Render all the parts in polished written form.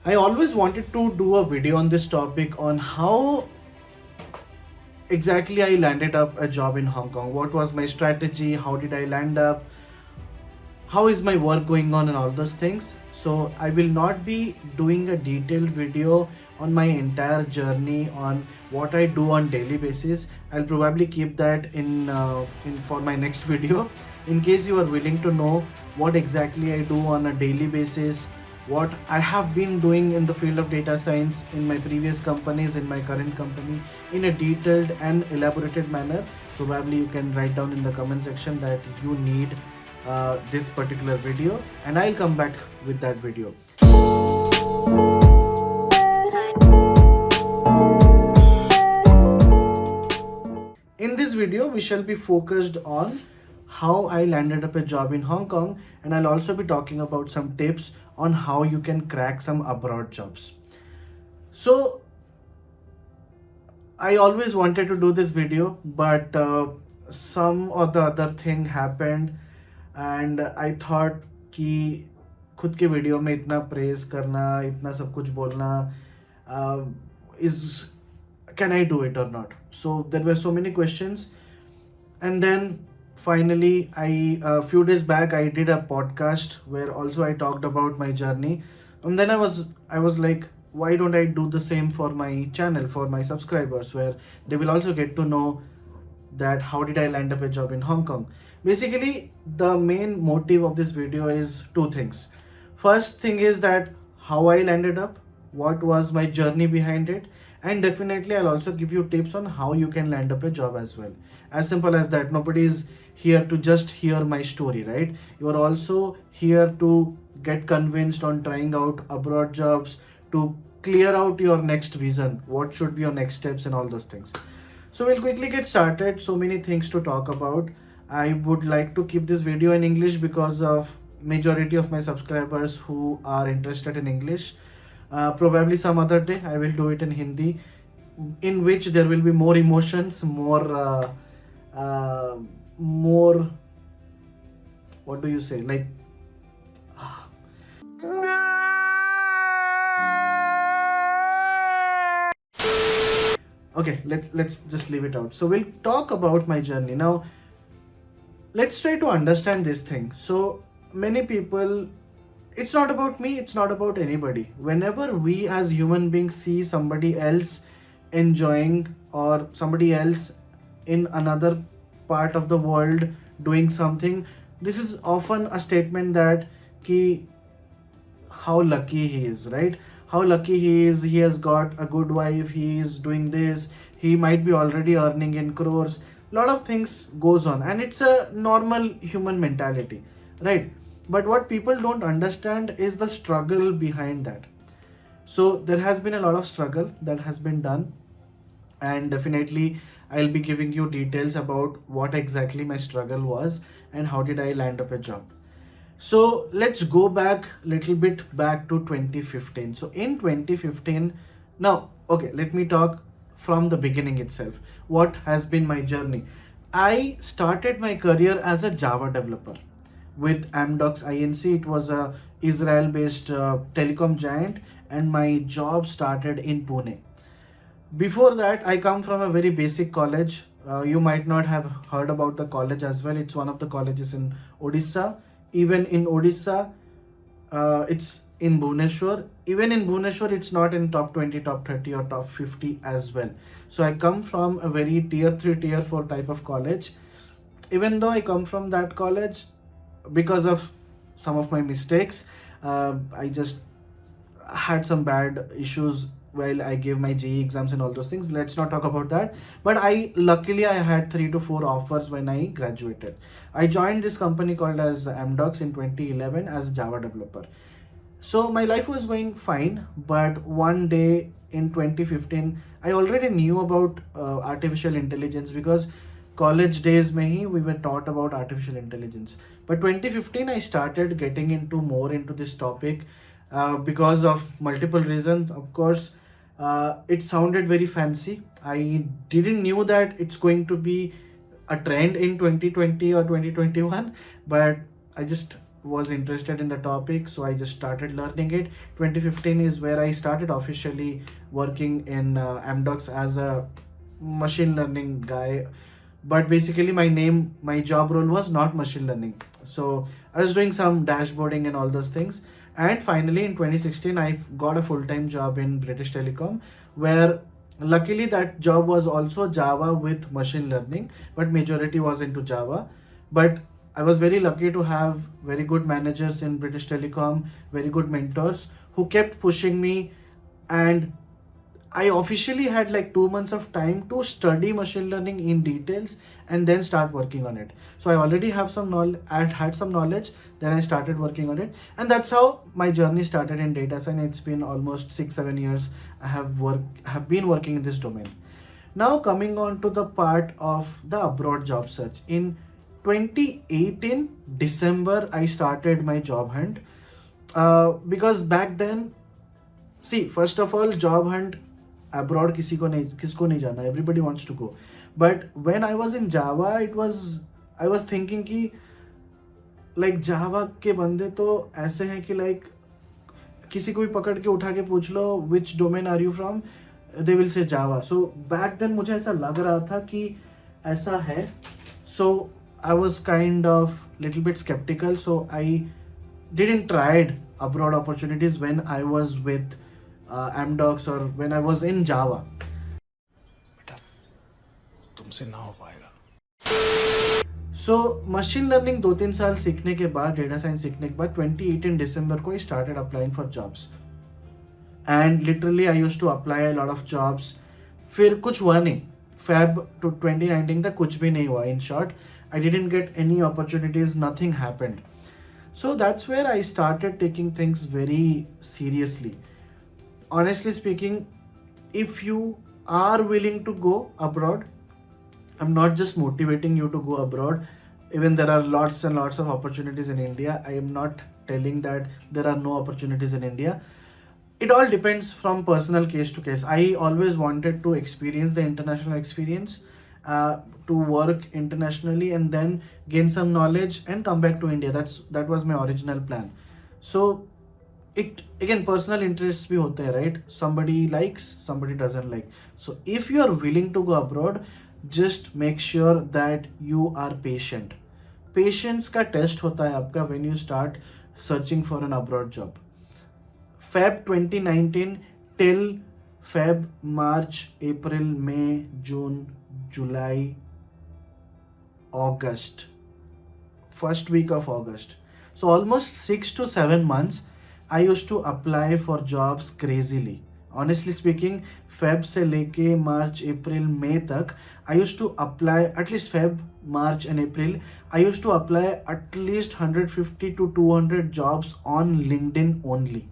I always wanted to do a video on this topic on how exactly I landed up a job in Hong Kong. What was my strategy? How did I land up? How is my work going on and all those things. So I will not be doing a detailed video on my entire journey on what I do on daily basis. I'll probably keep that in for my next video. In case you are willing to know what exactly I do on a daily basis, what I have been doing in the field of data science in my previous companies, in my current company, in a detailed and elaborated manner, probably you can write down in the comment section that you need this particular video, and I'll come back with that video. In this video, we shall be focused on how I landed up a job in Hong Kong, and I'll also be talking about some tips on how you can crack some abroad jobs. So I always wanted to do this video, but some or the other thing happened, and I thought कि खुद के video में इतना praise करना, इतना सब कुछ बोलना, is can I do it or not? So there were so many questions, and then finally a few days back I did a podcast where also I talked about my journey, and then I was like, why don't I do the same for my channel, for my subscribers, where they will also get to know that how did I land up a job in Hong Kong. Basically, the main motive of this video is two things. First thing is that how I landed up, what was my journey behind it, and definitely I'll also give you tips on how you can land up a job as well. As simple as that. Nobody is here to just hear my story, right? You are also here to get convinced on trying out abroad jobs, to clear out your next vision, what should be your next steps and all those things. So we'll quickly get started. So many things to talk about. I would like to keep this video in English because of majority of my subscribers who are interested in English. Probably some other day I will do it in Hindi, in which there will be more emotions, more what do you say, like okay, let's just leave it out. So we'll talk about my journey now. Let's try to understand this thing. So many people, it's not about me, it's not about anybody. Whenever we as human beings see somebody else enjoying, or somebody else in another part of the world doing something, this is often a statement that ki how lucky he is, right? How lucky he is, he has got a good wife, he is doing this, he might be already earning in crores. Lot of things goes on, and it's a normal human mentality, right? But what people don't understand is the struggle behind that. So there has been a lot of struggle that has been done, and definitely I'll be giving you details about what exactly my struggle was and how did I land up a job. So let's go back a little bit back to 2015. So in 2015, now, okay, let me talk from the beginning itself. What has been my journey? I started my career as a Java developer with Amdocs Inc. It was a Israel-based telecom giant, and my job started in Pune. Before that, I come from a very basic college. You might not have heard about the college as well. It's one of the colleges in Odisha. Even in Odisha, it's in Bhubaneswar. Even in Bhubaneswar, it's not in top 20, top 30 or top 50 as well. So I come from a very tier 3, tier 4 type of college. Even though I come from that college, because of some of my mistakes, I just had some bad issues while I gave my JEE exams and all those things. Let's not talk about that. But luckily I had 3 to 4 offers when I graduated. I joined this company called as Amdocs in 2011 as a Java developer. So my life was going fine, but one day in 2015, I already knew about artificial intelligence, because college days mein hi we were taught about artificial intelligence. But 2015 I started getting into more into this topic because of multiple reasons. Of course, it sounded very fancy. I didn't knew that it's going to be a trend in 2020 or 2021, but I just was interested in the topic, so I just started learning it. 2015 is where I started officially working in 𝐓𝐢𝐻𝐿𝐷𝑜𝑐S as a machine learning guy. But basically my job role was not machine learning. So I was doing some dashboarding and all those things. And finally in 2016, I got a full-time job in British Telecom, where luckily that job was also Java with machine learning, but majority was into Java. But I was very lucky to have very good managers in British Telecom, very good mentors who kept pushing me, and I officially had like 2 months of time to study machine learning in details and then start working on it. So I already have some knowledge, I had some knowledge, then I started working on it. And that's how my journey started in data science. It's been almost 6-7 years I have been working in this domain. Now coming on to the part of the abroad job search. In 2018 December, I started my job hunt. Because back then, see, first of all, job hunt abroad किसिको नहीं जाना, everybody wants to go. But when I was in Java, I was thinking कि like Java के बंदे तो ऐसे हैं कि like किसी को भी पकड़ के उठा के पूछ लो which domain are you from, they will say Java. So back then मुझे ऐसा लग रहा था कि ऐसा है. So I was kind of little bit skeptical, so I didn't tried abroad opportunities when I was with 𝐓𝐢𝐻𝐿𝐷𝑜𝑐S or when I was in Java. बेटा तुमसे ना हो पाएगा. So machine learning 2-3 साल सीखने के बाद, डेटा साइंस सीखने के बाद 2018 दिसंबर को I started applying for jobs. And literally I used to apply a lot of jobs. फिर कुछ हुआ नहीं. Feb to 2019 तक कुछ भी नहीं हुआ. In short, I didn't get any opportunities, nothing happened. So that's where I started taking things very seriously. Honestly speaking, if you are willing to go abroad, I'm not just motivating you to go abroad. Even there are lots and lots of opportunities in India. I am not telling that there are no opportunities in India. It all depends from personal case to case. I always wanted to experience the international experience, to work internationally and then gain some knowledge and come back to India. That was my original plan. So it again, personal interests bhi hote hai, right? Somebody likes, somebody doesn't like. So if you are willing to go abroad, just make sure that you are patient. Patience का test होता है आपका when you start searching for an abroad job. Feb 2019 till Feb, March, April, May, June, July, August, first week of August. So almost 6 to 7 months I used to apply for jobs crazily. Honestly speaking, Feb से लेके March, April, May तक I used to apply, at least Feb, March and April, I used to apply at least 150 to 200 jobs on LinkedIn only.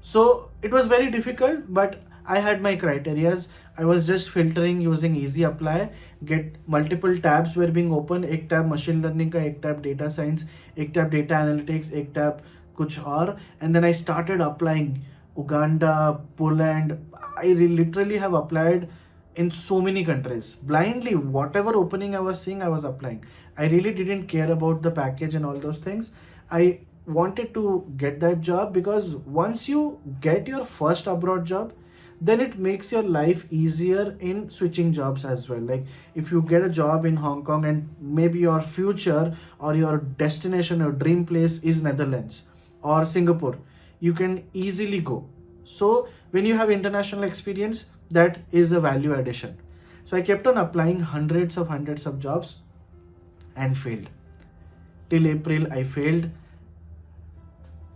So it was very difficult, but I had my criterias. I was just filtering using easy apply. Get multiple tabs were being open. एक tab machine learning का, एक tab data science, एक tab data analytics, एक tab कुछ और. And then I started applying. Uganda, Poland. I literally have applied in so many countries. Blindly, whatever opening I was seeing, I was applying. I really didn't care about the package and all those things. I wanted to get that job because once you get your first abroad job, then it makes your life easier in switching jobs as well. Like if you get a job in Hong Kong and maybe your future or your destination or dream place is Netherlands or Singapore, you can easily go. So when you have international experience, that is a value addition. So I kept on applying hundreds of jobs and failed. Till April, I failed.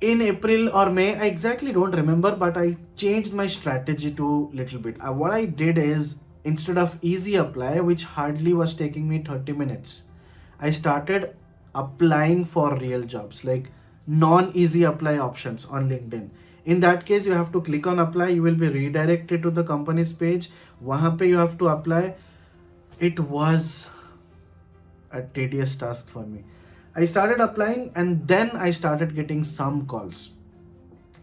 In April or May, I exactly don't remember, but I changed my strategy to little bit. What I did is, instead of easy apply, which hardly was taking me 30 minutes, I started applying for real jobs, like non-easy apply options on LinkedIn. In that case, you have to click on apply, you will be redirected to the company's page. Wahan pe you have to apply. It was a tedious task for me. I started applying and then I started getting some calls.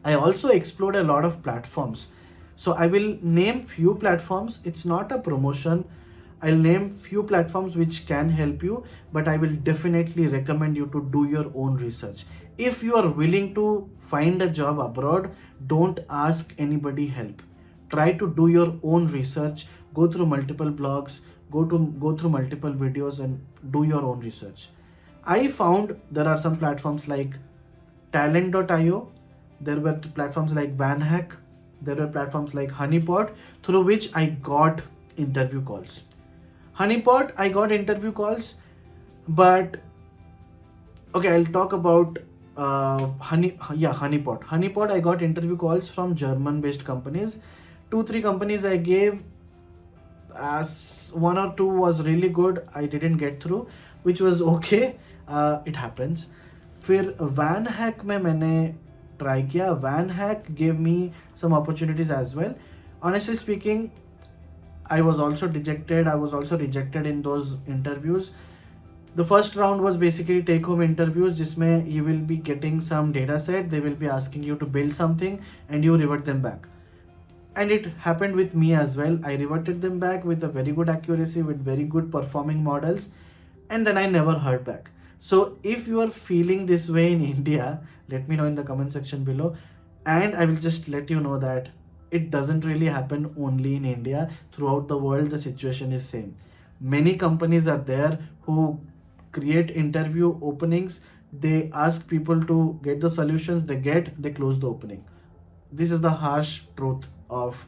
I also explored a lot of platforms. So I will name few platforms. It's not a promotion. I'll name few platforms which can help you, but I will definitely recommend you to do your own research. If you are willing to find a job abroad, don't ask anybody help. Try to do your own research, go through multiple blogs, go through multiple videos and do your own research. I found there are some platforms like talent.io, there were platforms like VanHack, there were platforms like Honeypot through which I got interview calls. Honeypot, I got interview calls, but okay, I'll talk about Honeypot. Honeypot, I got interview calls from German-based companies. 2-3 companies I gave, as 1 or 2 was really good. I didn't get through, which was okay. It happens. फिर VanHack में मैंने try किया. VanHack gave me some opportunities as well. Honestly speaking, I was also rejected in those interviews. The first round was basically take home interviews जिसमें you will be getting some data set, they will be asking you to build something and you revert them back. And it happened with me as well. I reverted them back with a very good accuracy, with very good performing models, and then I never heard back. So if you are feeling this way in India, let me know in the comment section below, and I will just let you know that it doesn't really happen only in India. Throughout the world, the situation is same. Many companies are there who create interview openings. They ask people to get the solutions, they close the opening. This is the harsh truth of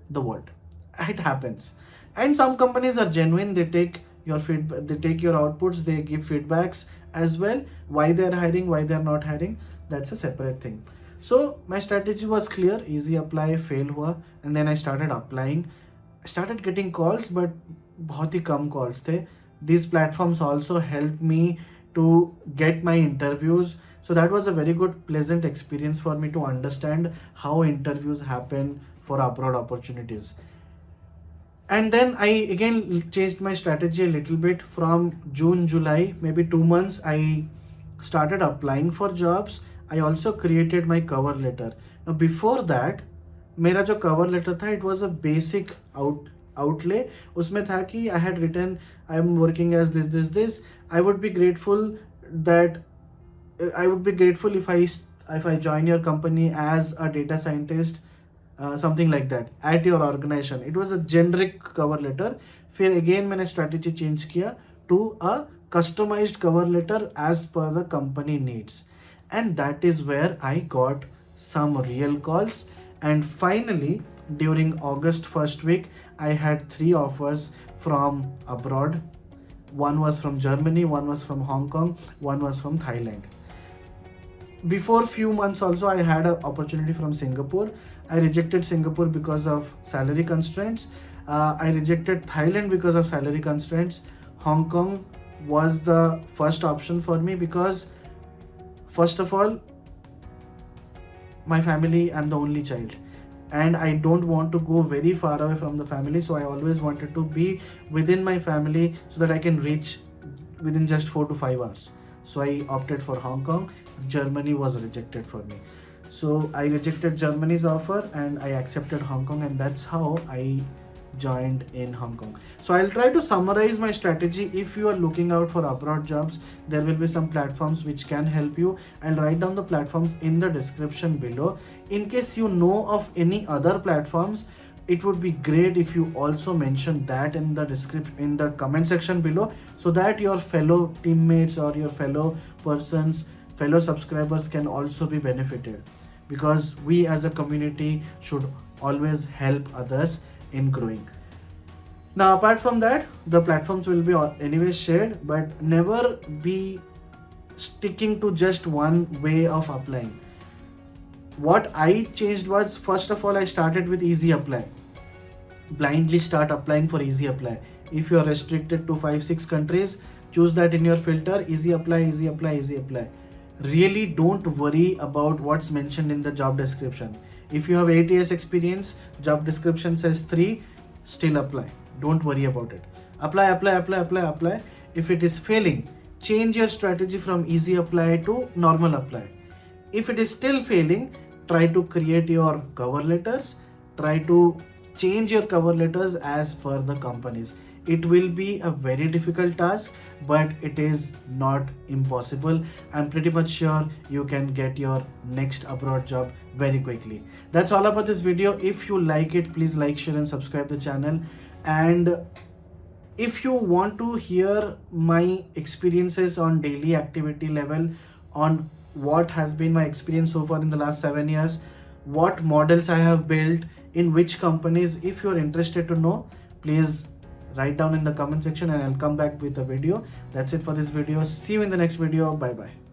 the world. It happens. And some companies are genuine. They take your feedback, they take your outputs, they give feedbacks as well. Why they're hiring, why they're not hiring, that's a separate thing. So my strategy was clear, easy apply, fail hua, and then I started applying. I started getting calls, but बहुत ही कम calls थे. These platforms also helped me to get my interviews. So that was a very good, pleasant experience for me to understand how interviews happen for abroad opportunities. And then I again changed my strategy a little bit. From June, July, maybe 2 months, I started applying for jobs. I also created my cover letter. Now before that, मेरा जो cover letter था, it was a basic outlay. उसमें था कि I had written I am working as this. I would be grateful if I join your company as a data scientist, something like that, at your organization. It was a generic cover letter. फिर again मैंने strategy change किया to a customized cover letter as per the company needs. And that is where I got some real calls. And finally, during August first week, I had 3 offers from abroad. One was from Germany, one was from Hong Kong, one was from Thailand. Before few months also, I had an opportunity from Singapore. I rejected Singapore because of salary constraints. I rejected Thailand because of salary constraints. Hong Kong was the first option for me because, first of all, my family, I'm the only child. And I don't want to go very far away from the family. So I always wanted to be within my family so that I can reach within just 4 to 5 hours. So I opted for Hong Kong. Germany was rejected for me. So I rejected Germany's offer and I accepted Hong Kong, and that's how I joined in Hong Kong. So I'll try to summarize my strategy. If you are looking out for abroad jobs, there will be some platforms which can help you. I'll write down the platforms in the description below. In case you know of any other platforms, it would be great if you also mention that in the description, in the comment section below, so that your fellow teammates or your fellow subscribers can also be benefited, because we as a community should always help others in growing. Now apart from that, the platforms will be anyway shared, but never be sticking to just one way of applying. What I changed was, first of all, I started with easy apply. Blindly start applying for easy apply. If you are restricted to 5-6 countries, choose that in your filter, easy apply, easy apply, easy apply. Really don't worry about what's mentioned in the job description. If you have 8 years experience, job description says 3, still apply. Don't worry about it. Apply. If it is failing, change your strategy from easy apply to normal apply. If it is still failing, try to create your cover letters, try to change your cover letters as per the companies. It will be a very difficult task, but it is not impossible. I'm pretty much sure you can get your next abroad job very quickly. That's all about this video. If you like it, please like, share and subscribe the channel. And if you want to hear my experiences on daily activity level, on what has been my experience so far in the last 7 years, what models I have built, in which companies, if you're interested to know, please write down in the comment section and I'll come back with a video. That's it for this video. See you in the next video. Bye bye.